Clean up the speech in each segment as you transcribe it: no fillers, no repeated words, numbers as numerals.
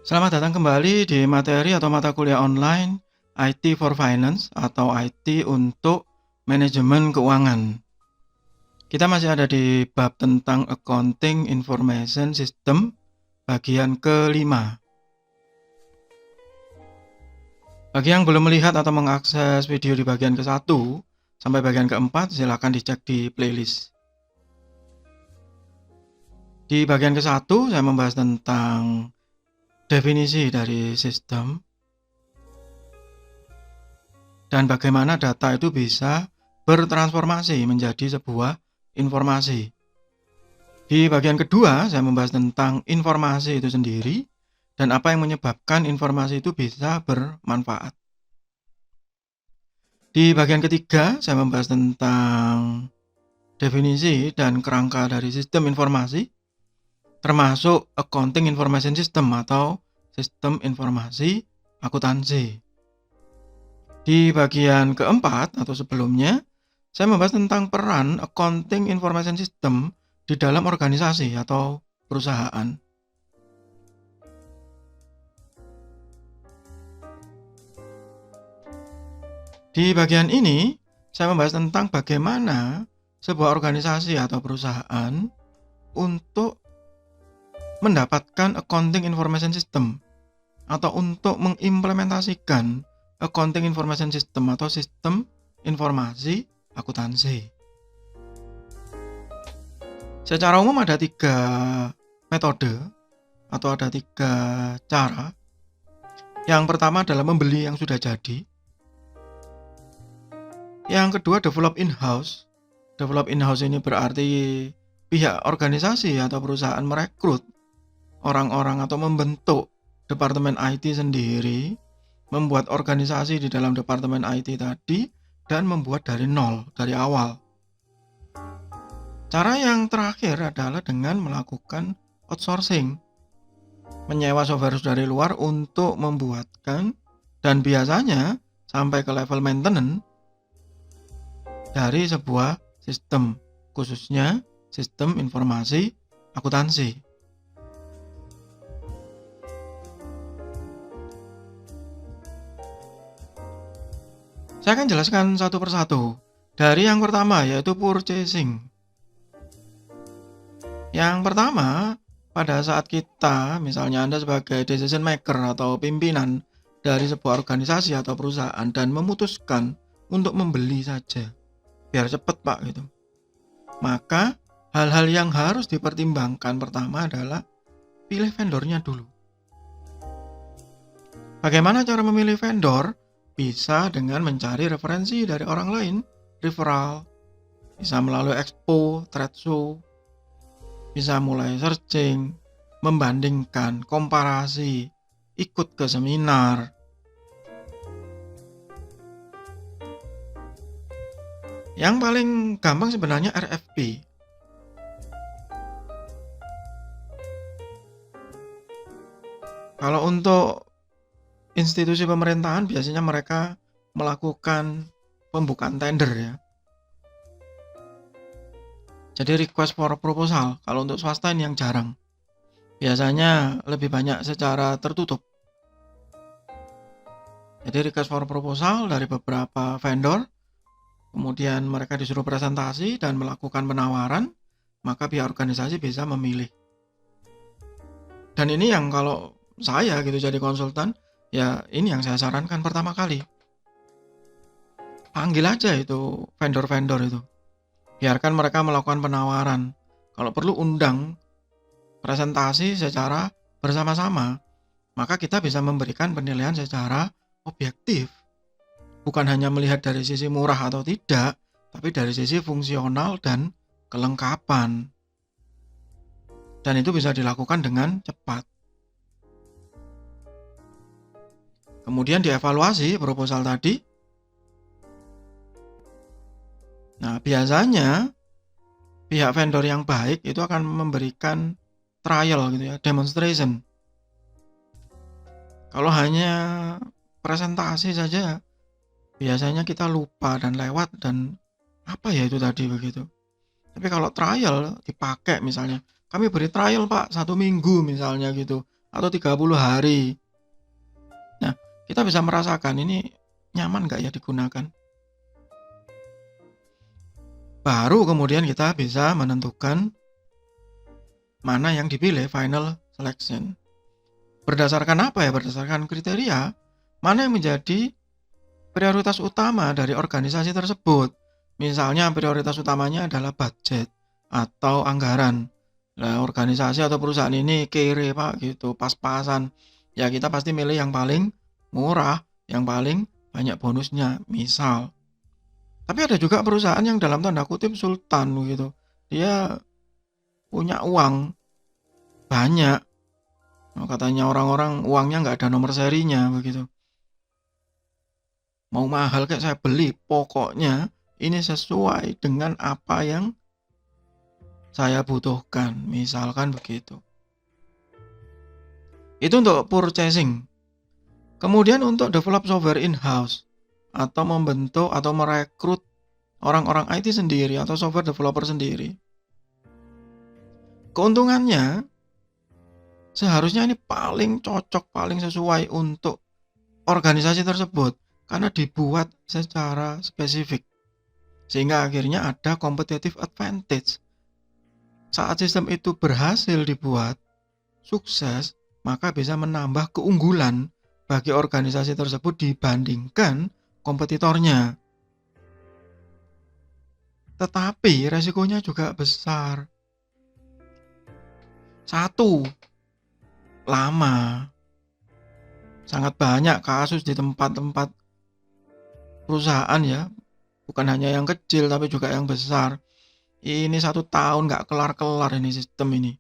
Selamat datang kembali di materi atau mata kuliah online IT for Finance atau IT untuk manajemen keuangan. Kita masih ada di bab tentang Accounting Information System bagian kelima. Bagi yang belum melihat atau mengakses video di bagian ke-1 sampai bagian ke-4, silakan dicek di playlist. Di bagian ke-1 saya membahas tentang definisi dari sistem dan bagaimana data itu bisa bertransformasi menjadi sebuah informasi. Di bagian kedua, saya membahas tentang informasi itu sendiri dan apa yang menyebabkan informasi itu bisa bermanfaat. Di bagian ketiga, saya membahas tentang definisi dan kerangka dari sistem informasi, termasuk Accounting Information System atau sistem informasi akuntansi. Di bagian keempat atau sebelumnya, saya membahas tentang peran Accounting Information System di dalam organisasi atau perusahaan. Di bagian ini, saya membahas tentang bagaimana sebuah organisasi atau perusahaan untuk mendapatkan Accounting Information System atau untuk mengimplementasikan Accounting Information System atau sistem informasi akuntansi. Secara umum ada 3 metode atau ada 3 cara. Yang pertama adalah membeli yang sudah jadi. Yang kedua develop in-house. Develop in-house ini berarti pihak organisasi atau perusahaan merekrut orang-orang atau membentuk departemen IT sendiri, membuat organisasi di dalam departemen IT tadi, dan membuat dari nol, dari awal. Cara yang terakhir adalah dengan melakukan outsourcing, menyewa software dari luar untuk membuatkan, dan biasanya sampai ke level maintenance dari sebuah sistem, khususnya sistem informasi akuntansi. Saya akan jelaskan satu persatu. Dari yang pertama yaitu purchasing. Yang pertama, pada saat kita, misalnya Anda sebagai decision maker atau pimpinan dari sebuah organisasi atau perusahaan dan memutuskan untuk membeli saja, biar cepat Pak gitu. Maka hal-hal yang harus dipertimbangkan pertama adalah pilih vendornya dulu. Bagaimana cara memilih vendor? Bisa dengan mencari referensi dari orang lain, referral, bisa melalui expo, trade show, bisa mulai searching, membandingkan, komparasi, ikut ke seminar. Yang paling gampang sebenarnya RFP. Kalau untuk institusi pemerintahan biasanya mereka melakukan pembukaan tender ya. Jadi request for proposal. Kalau untuk swasta ini yang jarang. Biasanya lebih banyak secara tertutup. Jadi request for proposal dari beberapa vendor, kemudian mereka disuruh presentasi dan melakukan penawaran, maka pihak organisasi bisa memilih. Dan ini yang kalau saya gitu jadi konsultan, ya ini yang saya sarankan pertama kali. Panggil aja itu vendor-vendor itu. Biarkan mereka melakukan penawaran. Kalau perlu undang presentasi secara bersama-sama, maka kita bisa memberikan penilaian secara objektif. Bukan hanya melihat dari sisi murah atau tidak, tapi dari sisi fungsional dan kelengkapan. Dan itu bisa dilakukan dengan cepat. Kemudian dievaluasi proposal tadi. Nah, biasanya pihak vendor yang baik itu akan memberikan trial gitu ya, demonstration. Kalau hanya presentasi saja, biasanya kita lupa dan lewat dan apa ya itu tadi begitu. Tapi kalau trial dipakai misalnya, kami beri trial Pak 1 minggu misalnya gitu, atau 30 hari. Nah, kita bisa merasakan ini nyaman nggak ya digunakan. Baru kemudian kita bisa menentukan mana yang dipilih, final selection. Berdasarkan apa ya? Berdasarkan kriteria mana yang menjadi prioritas utama dari organisasi tersebut. Misalnya prioritas utamanya adalah budget atau anggaran. Nah, organisasi atau perusahaan ini kere Pak gitu, pas-pasan. Ya kita pasti milih yang paling murah, yang paling banyak bonusnya, misal. Tapi ada juga perusahaan yang dalam tanda kutip sultan gitu. Dia punya uang banyak. Nah, katanya orang-orang uangnya nggak ada nomor serinya begitu. Mau mahal kayak saya beli, pokoknya ini sesuai dengan apa yang saya butuhkan, misalkan begitu. Itu untuk purchasing. Kemudian untuk develop software in-house atau membentuk atau merekrut orang-orang IT sendiri atau software developer sendiri. Keuntungannya seharusnya ini paling cocok, paling sesuai untuk organisasi tersebut karena dibuat secara spesifik. Sehingga akhirnya ada competitive advantage. Saat sistem itu berhasil dibuat, sukses, maka bisa menambah keunggulan bagi organisasi tersebut dibandingkan kompetitornya. Tetapi resikonya juga besar. Satu, lama. Sangat banyak kasus di tempat-tempat perusahaan ya, bukan hanya yang kecil tapi juga yang besar. Ini 1 tahun nggak kelar-kelar ini sistem ini.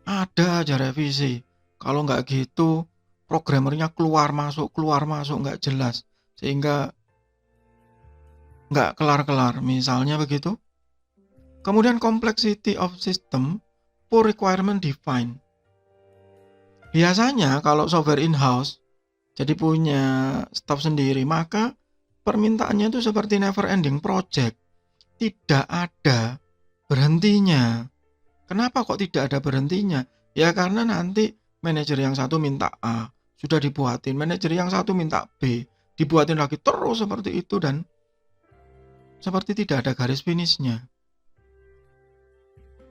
Ada aja revisi. Kalau nggak gitu, programmernya keluar masuk nggak jelas. Sehingga nggak kelar-kelar, misalnya begitu. Kemudian complexity of system, poor requirement defined. Biasanya kalau software in-house, jadi punya staff sendiri, maka permintaannya itu seperti never ending project. Tidak ada berhentinya. Kenapa kok tidak ada berhentinya? Ya karena nanti manajer yang satu minta A, sudah dibuatin. Manajer yang satu minta B, dibuatin lagi terus seperti itu dan seperti tidak ada garis finishnya.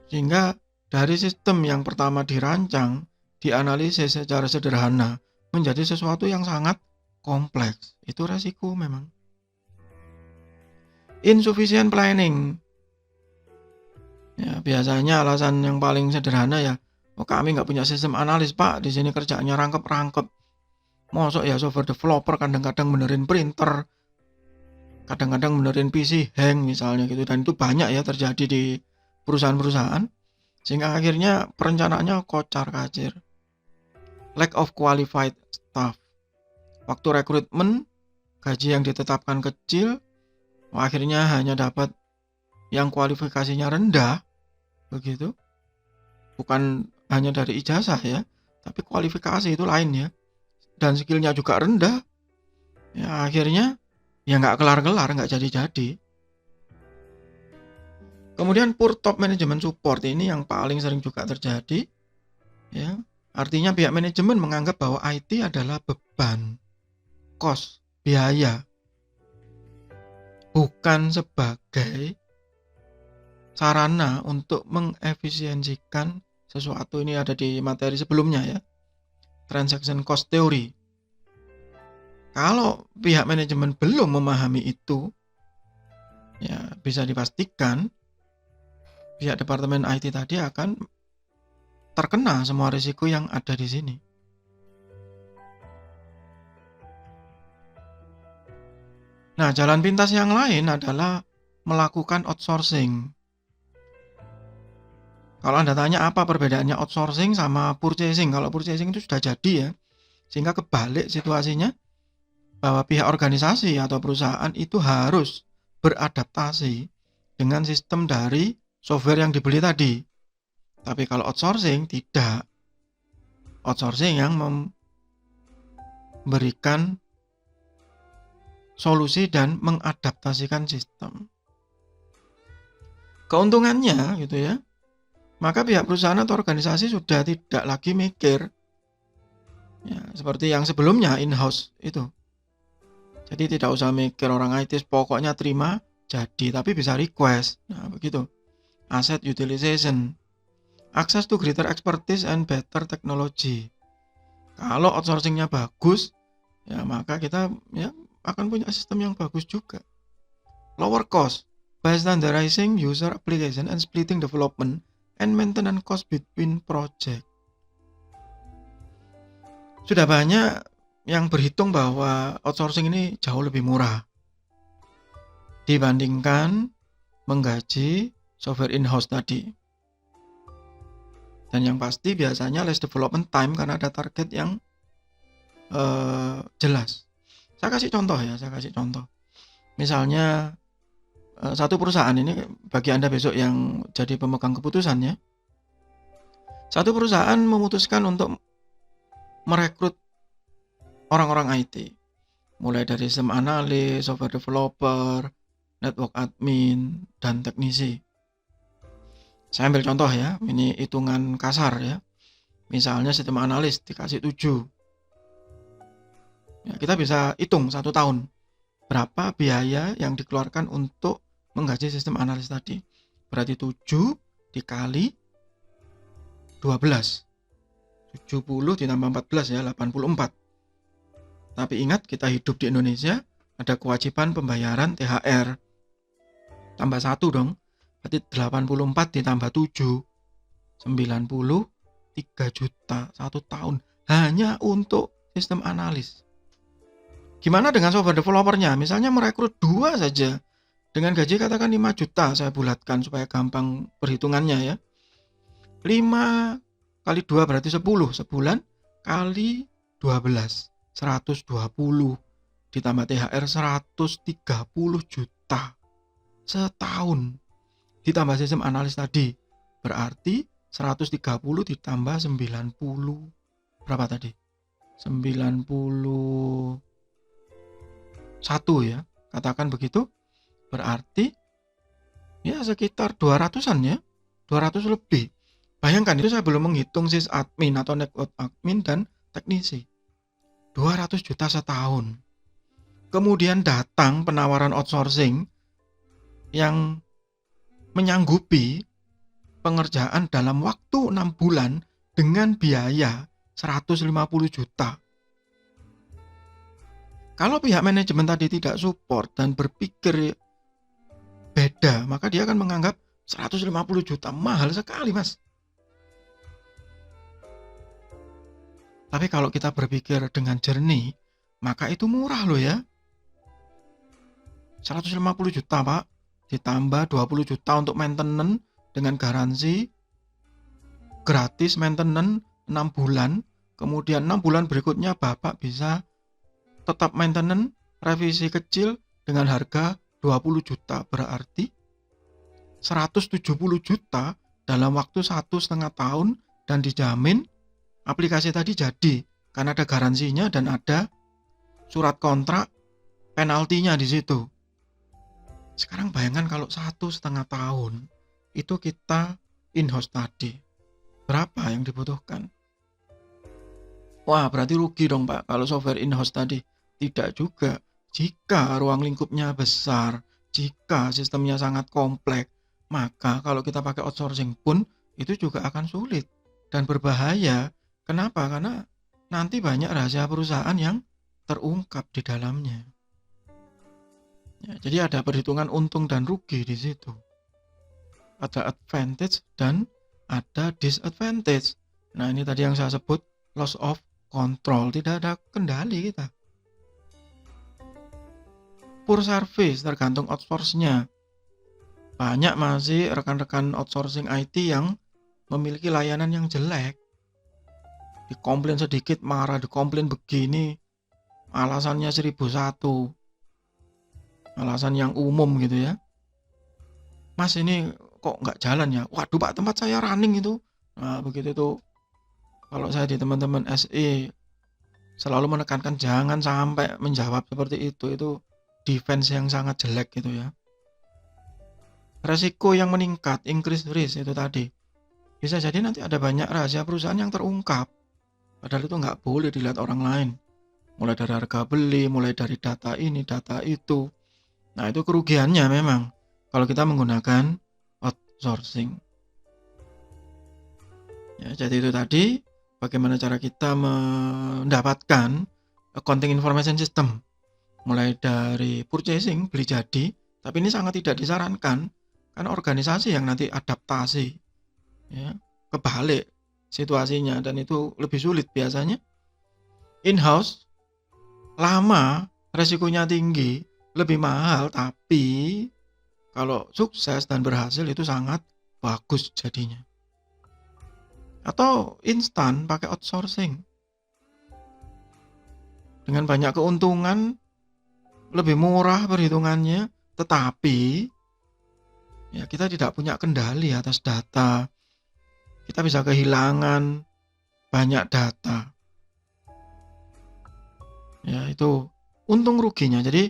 Sehingga dari sistem yang pertama dirancang, dianalisis secara sederhana, menjadi sesuatu yang sangat kompleks. Itu resiko memang. Insufficient planning. Ya, biasanya alasan yang paling sederhana ya, kami nggak punya sistem analis Pak, di sini kerjaannya rangkep-rangkep. Mosok ya software developer kadang-kadang benerin printer, kadang-kadang benerin PC hang misalnya gitu, dan itu banyak ya terjadi di perusahaan-perusahaan, sehingga akhirnya perencanaannya kocar-kacir. Lack of qualified staff. Waktu rekrutmen, gaji yang ditetapkan kecil, akhirnya hanya dapat yang kualifikasinya rendah, begitu. Bukan hanya dari ijazah ya, tapi kualifikasi itu lain ya. Dan skillnya juga rendah. Ya akhirnya ya nggak kelar-kelar, nggak jadi-jadi. Kemudian poor top management support, ini yang paling sering juga terjadi. Ya, artinya pihak manajemen menganggap bahwa IT adalah beban, cost, biaya, bukan sebagai sarana untuk mengefisiensikan sesuatu. Ini ada di materi sebelumnya ya, transaction cost theory. Kalau pihak manajemen belum memahami itu, ya bisa dipastikan pihak departemen IT tadi akan terkena semua risiko yang ada di sini. Nah, jalan pintas yang lain adalah melakukan outsourcing. Kalau Anda tanya apa perbedaannya outsourcing sama purchasing, kalau purchasing itu sudah jadi ya, sehingga kebalik situasinya, bahwa pihak organisasi atau perusahaan itu harus beradaptasi dengan sistem dari software yang dibeli tadi. Tapi kalau outsourcing tidak. Outsourcing yang memberikan solusi dan mengadaptasikan sistem. Keuntungannya gitu ya, maka pihak perusahaan atau organisasi sudah tidak lagi mikir Ya, seperti yang sebelumnya in-house itu. Jadi tidak usah mikir orang IT, pokoknya terima jadi, tapi bisa request. Nah, begitu. Asset utilization. Access to greater expertise and better technology. Kalau outsourcingnya bagus, ya maka kita ya akan punya sistem yang bagus juga. Lower cost. By standardizing user application and splitting development and maintenance cost between project. Sudah banyak yang berhitung bahwa outsourcing ini jauh lebih murah dibandingkan menggaji software in-house tadi. Dan yang pasti biasanya less development time karena ada target yang jelas. Saya kasih contoh. Misalnya satu perusahaan ini bagi Anda besok yang jadi pemegang keputusan ya. Satu perusahaan memutuskan untuk merekrut orang-orang IT. Mulai dari sistem analis, software developer, network admin, dan teknisi. Saya ambil contoh ya, ini hitungan kasar ya. Misalnya sistem analis dikasih 7. Ya, kita bisa hitung 1 tahun. Berapa biaya yang dikeluarkan untuk menggaji sistem analis tadi. Berarti 7 dikali 12. 70 ditambah 14 ya, 84. Tapi ingat kita hidup di Indonesia, ada kewajiban pembayaran THR. Tambah 1 dong, berarti 84 ditambah 7. 93 juta 1 tahun hanya untuk sistem analis. Gimana dengan software developernya? Misalnya merekrut 2 saja. Dengan gaji katakan 5 juta, saya bulatkan supaya gampang perhitungannya ya. 5 kali 2 berarti 10. Sebulan kali 12. 120 ditambah THR 130 juta setahun ditambah sistem analis tadi berarti 130 ditambah 90 berapa tadi 91 ya katakan begitu berarti ya sekitar 200-an ya 200 lebih. Bayangkan itu saya belum menghitung sysadmin atau network admin dan teknisi. 200 juta setahun. Kemudian datang penawaran outsourcing yang menyanggupi pengerjaan dalam waktu 6 bulan dengan biaya 150 juta. Kalau pihak manajemen tadi tidak support dan berpikir beda, maka dia akan menganggap 150 juta mahal sekali, Mas. Tapi kalau kita berpikir dengan jernih, maka itu murah loh ya. 150 juta Pak, ditambah 20 juta untuk maintenance dengan garansi gratis maintenance 6 bulan. Kemudian 6 bulan berikutnya Bapak bisa tetap maintenance, revisi kecil dengan harga 20 juta. Berarti 170 juta dalam waktu 1,5 tahun dan dijamin aplikasi tadi jadi karena ada garansinya dan ada surat kontrak penaltinya di situ. Sekarang bayangkan kalau 1,5 tahun itu kita in-house tadi. Berapa yang dibutuhkan? Wah, berarti rugi dong Pak kalau software in-house tadi. Tidak juga. Jika ruang lingkupnya besar, jika sistemnya sangat kompleks, maka kalau kita pakai outsourcing pun itu juga akan sulit dan berbahaya. Kenapa? Karena nanti banyak rahasia perusahaan yang terungkap di dalamnya. Ya, jadi ada perhitungan untung dan rugi di situ. Ada advantage dan ada disadvantage. Nah, ini tadi yang saya sebut loss of control, tidak ada kendali kita. Poor service tergantung outsource-nya. Banyak masih rekan-rekan outsourcing IT yang memiliki layanan yang jelek. Dikomplain sedikit marah, dikomplain begini, alasannya 1001. Alasan yang umum gitu ya. Mas ini kok nggak jalan ya? Waduh Pak, tempat saya running itu. Nah begitu tuh. Kalau saya di teman-teman SE selalu menekankan jangan sampai menjawab seperti itu. Itu defense yang sangat jelek gitu ya. Resiko yang meningkat, increase risk itu tadi. Bisa jadi nanti ada banyak rahasia perusahaan yang terungkap. Padahal itu nggak boleh dilihat orang lain. Mulai dari harga beli, mulai dari data ini, data itu. Nah, itu kerugiannya memang kalau kita menggunakan outsourcing. Ya, jadi itu tadi bagaimana cara kita mendapatkan accounting information system. Mulai dari purchasing, beli jadi, tapi ini sangat tidak disarankan karena organisasi yang nanti adaptasi, ya, kebalik situasinya, dan itu lebih sulit biasanya. In-house lama, resikonya tinggi, lebih mahal, tapi kalau sukses dan berhasil itu sangat bagus jadinya. Atau instan pakai outsourcing dengan banyak keuntungan, lebih murah perhitungannya, tetapi ya kita tidak punya kendali atas data. Kita bisa kehilangan banyak data. Ya, itu untung ruginya. Jadi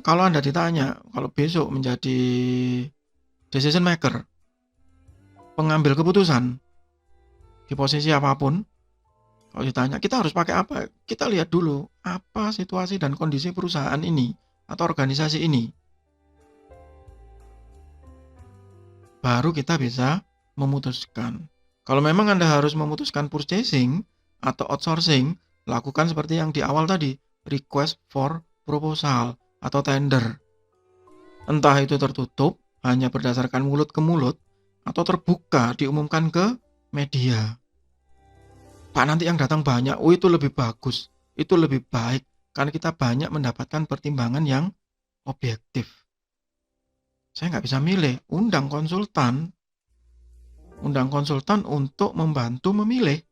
kalau Anda ditanya, kalau besok menjadi decision maker, pengambil keputusan di posisi apapun, kalau ditanya kita harus pakai apa, kita lihat dulu apa situasi dan kondisi perusahaan ini atau organisasi ini, baru kita bisa memutuskan. Kalau memang Anda harus memutuskan purchasing atau outsourcing, lakukan seperti yang di awal tadi, request for proposal atau tender. Entah itu tertutup, hanya berdasarkan mulut ke mulut, atau terbuka, diumumkan ke media. Pak, nanti yang datang banyak, itu lebih bagus, itu lebih baik, karena kita banyak mendapatkan pertimbangan yang objektif. Saya nggak bisa milih, undang konsultan untuk membantu memilih,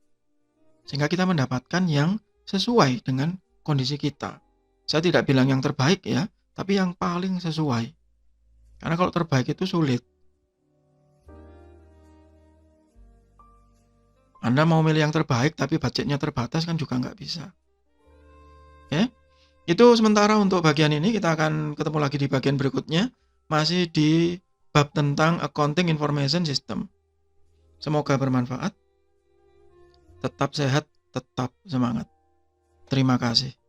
sehingga kita mendapatkan yang sesuai dengan kondisi kita. Saya tidak bilang yang terbaik ya, tapi yang paling sesuai. Karena kalau terbaik itu sulit. Anda mau milih yang terbaik tapi budgetnya terbatas kan juga nggak bisa. Oke? Itu sementara untuk bagian ini, kita akan ketemu lagi di bagian berikutnya, masih di bab tentang accounting information system. Semoga bermanfaat. Tetap sehat, tetap semangat. Terima kasih.